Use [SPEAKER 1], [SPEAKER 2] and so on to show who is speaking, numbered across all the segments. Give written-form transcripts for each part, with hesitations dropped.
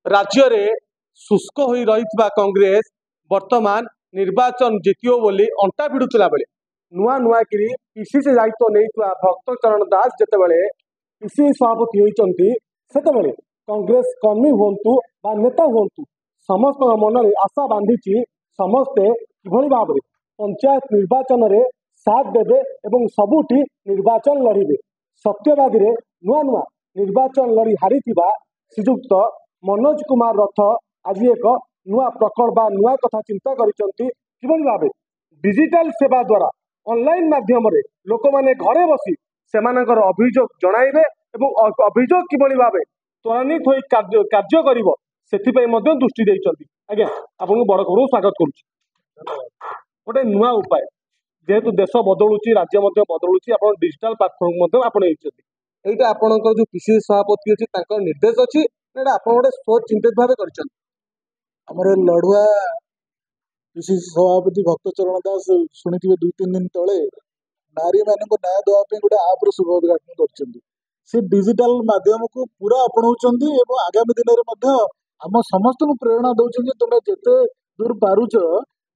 [SPEAKER 1] राज्य रे शुष्क होई रहितबा कांग्रेस वर्तमान निर्वाचन जितियो बोली अंटा भिड़ुला बेले नुआ नुआ किरी पीसीसी दायित्व नहीं भक्त चरण दास जितेबाला पीसीसी सभापति होती सेतबेले कांग्रेस कर्मी हुंतु बा नेता हुंतु समस्त मन में आशा बांधी समस्ते किभली भाव में पंचायत निर्वाचन रे साथ देवे एवं सबुठी निर्वाचन लड़िबे। सत्यवादी रे नुआ नुआ निर्वाचन लड़ी हारी श्रीजुक्त मनोज कुमार रथ आज एक नुआ प्रकल्प बा नुआ कथा चिंता करिसंती किभली भाबे डिजिटल सेवा द्वारा ऑनलाइन माध्यम रे लोक माने घरे बसी सेमानकर अभियोग जणाइबे एवं अभियोग किभली भाबे त्वरान्वित होई कार्य करिवो सेथिपई मध्य दृष्टि देइचंती। आज्ञा आपन बड़ खबर स्वागत करूची। गोटे नुआ उपाय जेहेतु देश बदलुची राज्य मध्य बदलुची आपण डिजिटल प्लेटफॉर्म मध्य आपण एइचंती एटा आपणकर जो पीसीसी सभापति अछि तांकर निर्देश अछि एटा आपण गोटे सोच चिंतित भाबे करिसंती।
[SPEAKER 2] हमर लड़ुआ पीसीसी सभापति भक्त चरण दास शुणिथिबे 2-3 दिन तले नारी मानक न्याय देवाई गोटे आप शुभ उद्घाटन कर डिजिटल माध्यम को पूरा अपनाऊँच और आगामी दिन में आम समस्त को प्रेरणा दौरान तुम जिते दूर पारुच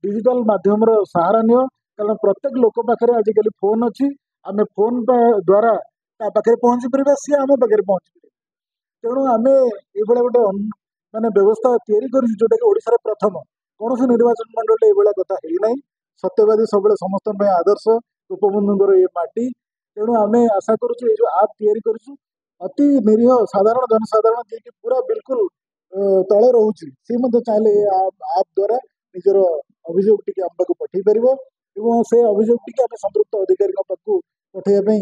[SPEAKER 2] डिजिटल माध्यम सहारा नियो कारण प्रत्येक लोक पाखे आजिकल फोन अच्छी आम फोन द्वारा पाखे पहुँची पार सी आम पाखे पहुँची पारे तेणु आम ये गोटे माने व्यवस्था तैयारी जोटा कि ओडिशा रे प्रथम कौन से निर्वाचन मंडल ये कथा है ना सत्यवादी सब समस्त आदर्श गोपबंधुर ये माटी तेणु आम आशा करुँ जो आप तैयारी करूँ अति निरीह साधारण जनसाधारण जी की पूरा बिल्कुल तले रोचे सी चाहिए आप द्वारा निजर अभियोग टी आम पाक पठे पार से अभियोग टी आम संपृक्त अधिकारी पाक पठेबा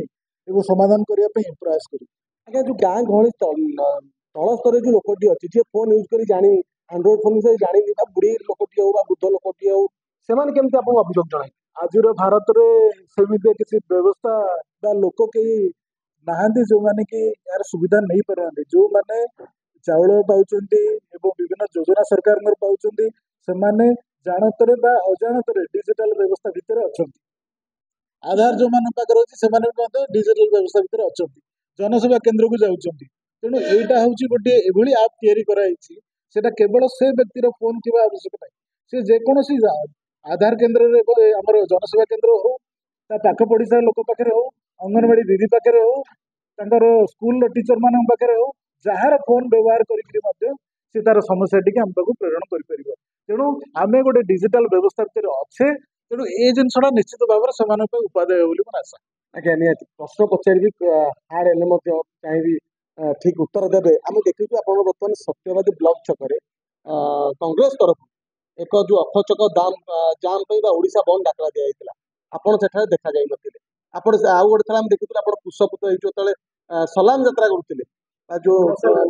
[SPEAKER 2] समाधान करने प्रयास करूँ।
[SPEAKER 1] आज्ञा जो गाँ गहली तल स्तर जो लोकटी अच्छी जी फोन यूज कर जानी एंड्रॉइड फोन विषय जानी बुढ़ी लोकटी हो वृद्ध लोकटी हो से केमती आपको अभियोग जन
[SPEAKER 2] आज भारत में सेमती किसी व्यवस्था बा लोक कई नहांती जो माने कि यार सुविधा नहीं पारे जो माने चाउल पाउचंती एवं विभिन्न योजना सरकार पाउचंती से माने जानतरे बा अजाणतरे डिजिटल व्यवस्था भितर अछंती आधार जो मान पाखे अच्छी से डिजिटल व्यवस्था भितर अछंती जनसेवा केंद्र को जाउचंती तेणु एटा हूँ गोटे एभली आप तैयारी कराई सेटा केवल से व्यक्तिर फोन थी आवश्यक नहीं से जेकोसी आधार केंद्र आमर जनसेवा केंद्र हो पाख पड़ोसा लोक पाखे हो अंगनवाड़ी दीदी पाखे हो स्कूल टीचर मान पाखे हो जार फोन व्यवहार कर तार समस्या टी आम पाक प्रेरण कर तेणु आम गोटे डिजिटल व्यवस्था भितर अच्छे तेणु ये जिनसा निश्चित भाव में उपादेय बोली मोर आशा।
[SPEAKER 1] आज्ञा निहाती प्रश्न पचारि हार्ड हेल्ले चाहिए ठीक उत्तर देवे आम देखु आप बर्तमान सत्यवादी ब्लॉक छक कांग्रेस तरफ एक जो अखचक जाम ओडिशा बंद डाकरा दिया आपड़ से देखा जाई नथिले आपड़ आउ गोटे थला देखु आप पुष्पपुत जो सलाम यात्रा करुले जो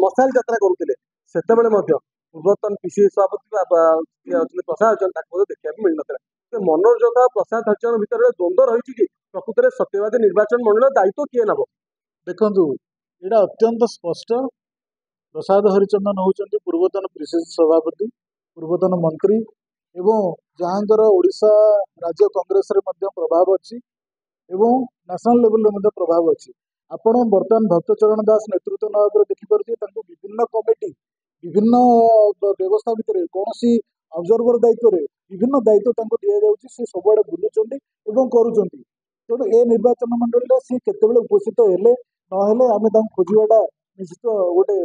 [SPEAKER 1] मसाल यात्रा करुले से पूर्वतन पीसीसी सभापति प्रसाद हरिचंद देखा मिल ना मनोज जोधा प्रसाद हरिचंद भितर द्वंद्व रही कि प्रकृत में सत्यवादी निर्वाचन मंडल दायित्व किए नब
[SPEAKER 2] देखु यहाँ अत्यंत स्पष्ट प्रसाद हरिचंदन होउचंती पूर्वतन पीसीसी सभापति पूर्वतन मंत्री एवं जहाँकर ओडिशा राज्य कांग्रेस रे मध्य प्रभाव अच्छी एवं नेशनल लेवल रे प्रभाव अच्छी आपण बर्तमान भक्त चरण दास नेतृत्व नाम देखिपे विभिन्न कमिटी विभिन्न व्यवस्था भितर कौन सी ऑब्जर्वर दायित्व विभिन्न दायित्व दि जाऊँगी सी सबुआड़े बुलूंट करुँच तेणु ए निर्वाचन मंडल सी केतबेले उपस्थित हेले नहेले आम खोजाटा निश्चित गोटे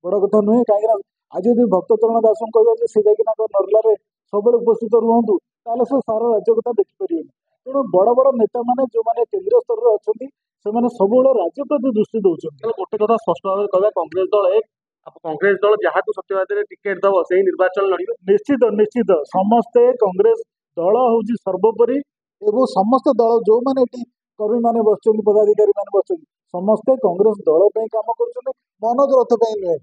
[SPEAKER 2] बड़ कथा नुहे कहीं आज यदि भक्त चरण दास कहवा सी जाकि नर्लार सब उपस्थित रुहतु ताले से सारा राज्य कथा देखिपारे तेणु बड़ बड़ नेता मैंने जो मैंने केंद्रीय स्तर में अच्छा से सब राज्य प्रति दृष्टि दौरान
[SPEAKER 1] गोटे कथा स्पष्ट भाव कहवा कांग्रेस दल जहाँ सत्यवादी टिकेट दब से निर्वाचन लड़े
[SPEAKER 2] निश्चित निश्चित समस्ते कांग्रेस दल हूँ सर्वोपरि एवं समस्त दल जो मैंने कर्मी मैंने बस पदाधिकारी मैंने बस समस्ते कांग्रेस दल काम कर मनोज रथ नुहे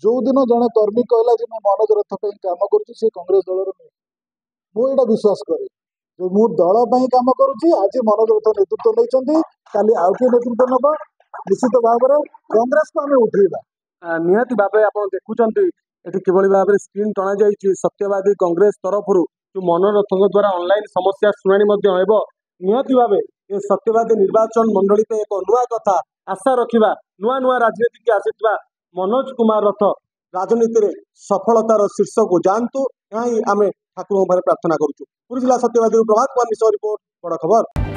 [SPEAKER 2] जो दिन जड़े कर्मी कहला कि मनोज रथ काम कर कांग्रेस दल नुहे मुझे विश्वास करे जो मु दल काम करुँच आज मनोज रथ नेतृत्व नहीं काली आउ किए नेतृत्व नब निश्चित भाव में कांग्रेस को आम उठेगा
[SPEAKER 1] निहाती भाव आप देखुं ये किभली भाव में स्क्रीन टणा जाइए सत्यवादी कांग्रेस तरफ जो मनोरथ द्वारा ऑनलाइन समस्या शुणाणी निहाती भाव ये सत्यवादी निर्वाचन मंडली पे एक नुआ कथा आशा रखा नुआ नुआ राजनीति की आसी मनोज कुमार रथ राजनीति में सफलतार शीर्ष को जातु यहाँ ही आम ठाकुर प्रार्थना करुचु। पुरी जिला सत्यवादी प्रभात कुमार मिश्र रिपोर्ट बड़ खबर।